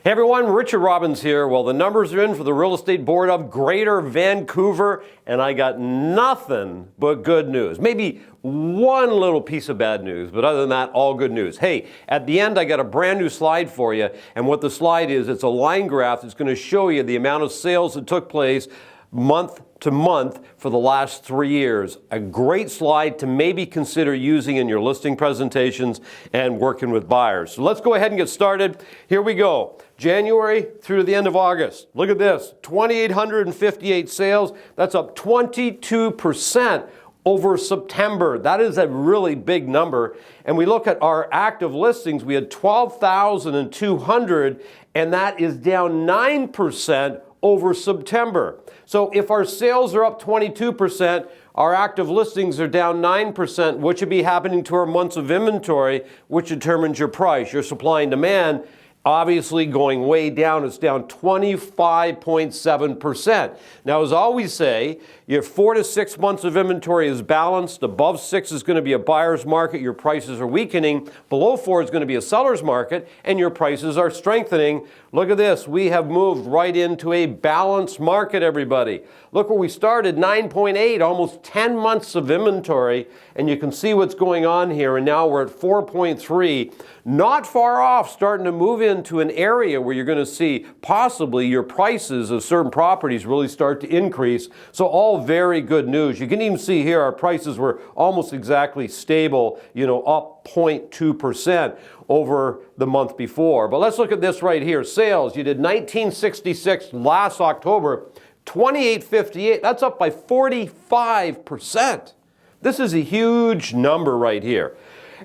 Hey everyone, Richard Robbins here. Well, the numbers are in for the Real Estate Board of Greater Vancouver, and I got nothing but good news. Maybe one little piece of bad news, but other than that, all good news. Hey, at the end, I got a brand new slide for you, and what the slide is, it's a line graph that's going to show you the amount of sales that took place month to month for the last 3 years. A great slide to maybe consider using in your listing presentations and working with buyers. So let's go ahead and get started. Here we go. January through the end of August. Look at this, 2,858 sales. That's up 22% over September. That is a really big number. And we look at our active listings, we had 12,200, and that is down 9% over September. So if our sales are up 22%, our active listings are down 9%, what should be happening to our months of inventory, which determines your price, your supply and demand. Obviously going way down, it's down 25.7%. Now, as I always say, your 4 to 6 months of inventory is balanced. Above 6 is going to be a buyer's market, your prices are weakening. Below 4 is going to be a seller's market, and your prices are strengthening. Look at this, we have moved right into a balanced market, everybody. Look where we started, 9.8, almost 10 months of inventory, and you can see what's going on here, and now we're at 4.3. Not far off, starting to move into an area where you're going to see possibly your prices of certain properties really start to increase. So all very good news. You can even see here our prices were almost exactly stable, up 0.2% over the month before. But let's look at this right here. Sales, you did 1966 last October, 2858. That's up by 45%. This is a huge number right here.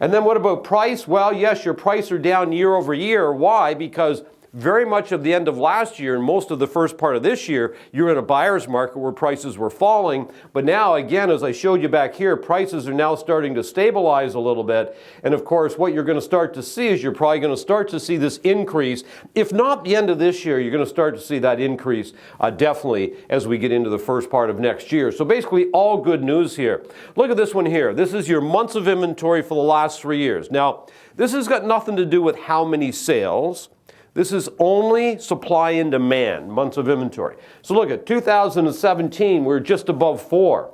And then what about price? Well, yes, your prices are down year over year. Why? Because very much of the end of last year and most of the first part of this year, you're in a buyer's market where prices were falling. But now, again, as I showed you back here, prices are now starting to stabilize a little bit. And of course, what you're going to start to see is you're probably going to start to see this increase. If not the end of this year, you're going to start to see that increase definitely as we get into the first part of next year. So basically, all good news here. Look at this one here. This is your months of inventory for the last 3 years. Now, this has got nothing to do with how many sales. This is only supply and demand, months of inventory. So look at 2017, we're just above 4.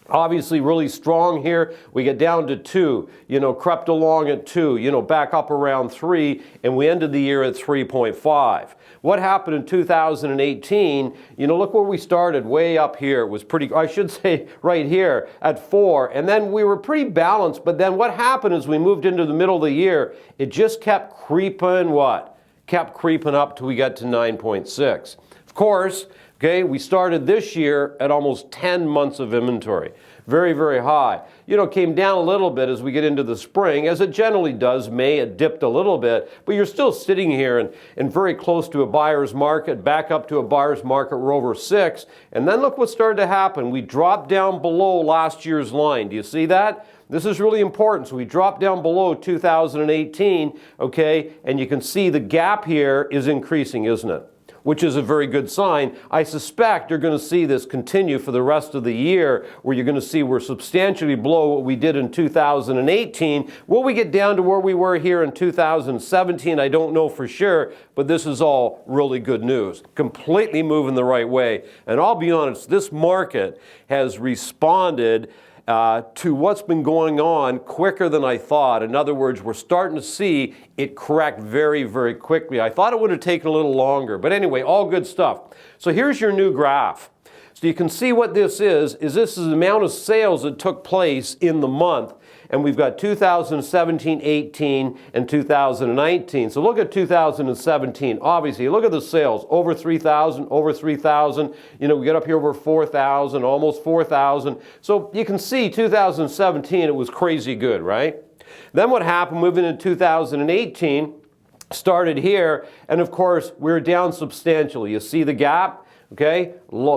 Obviously really strong here. We get down to 2, crept along at 2, back up around 3, and we ended the year at 3.5. What happened in 2018, look where we started, way up here. It was pretty, I should say right here at 4, and then we were pretty balanced, but then what happened is we moved into the middle of the year, it just kept creeping what? Kept creeping up till we got to 9.6. Of course, okay, we started this year at almost 10 months of inventory. Very, very high. Came down a little bit as we get into the spring, as it generally does. May, it dipped a little bit, but you're still sitting here and very close to a buyer's market, back up to a buyer's market, we're over 6. And then look what started to happen. We dropped down below last year's line. Do you see that? This is really important. So we dropped down below 2018, okay, and you can see the gap here is increasing, isn't it? Which is a very good sign. I suspect you're going to see this continue for the rest of the year, where you're going to see we're substantially below what we did in 2018. Will we get down to where we were here in 2017? I don't know for sure, but this is all really good news. Completely moving the right way. And I'll be honest, this market has responded to what's been going on quicker than I thought. In other words, we're starting to see it correct very, very quickly. I thought it would have taken a little longer, but anyway, all good stuff. So here's your new graph. So you can see what this is this is the amount of sales that took place in the month. And we've got 2017, 18, and 2019. So look at 2017. Obviously, look at the sales. Over 3,000, over 3,000. We get up here over 4,000, almost 4,000. So you can see 2017, it was crazy good, right? Then what happened, moving into 2018, started here. And of course, we're down substantially. You see the gap? Okay,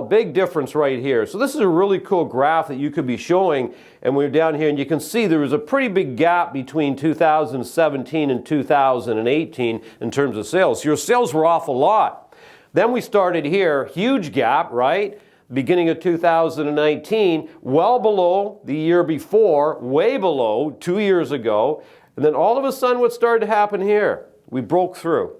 big difference right here. So this is a really cool graph that you could be showing, and we're down here, and you can see there was a pretty big gap between 2017 and 2018 in terms of sales. Your sales were off a lot. Then we started here, huge gap, right? Beginning of 2019, well below the year before, way below 2 years ago. And then all of a sudden, what started to happen here? We broke through.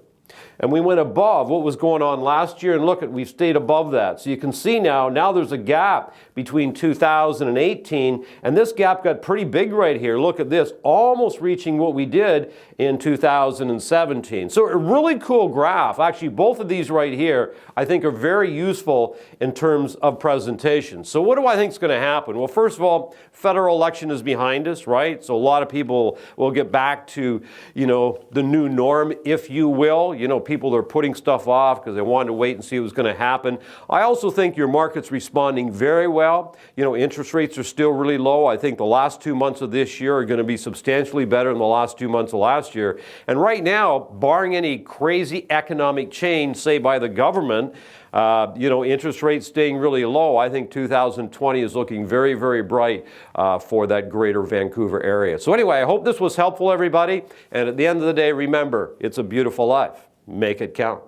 And we went above what was going on last year, and look, we've stayed above that. So you can see now there's a gap between 2018, and this gap got pretty big right here. Look at this, almost reaching what we did in 2017. So a really cool graph. Actually, both of these right here, I think, are very useful in terms of presentation. So what do I think is going to happen? Well, first of all, federal election is behind us, right? So a lot of people will get back to, the new norm, if you will. People are putting stuff off because they wanted to wait and see what was going to happen. I also think your market's responding very well. Interest rates are still really low. I think the last 2 months of this year are going to be substantially better than the last 2 months of last year. And right now, barring any crazy economic change, say by the government, interest rates staying really low, I think 2020 is looking very, very bright for that greater Vancouver area. So anyway, I hope this was helpful, everybody. And at the end of the day, remember, it's a beautiful life. Make it count.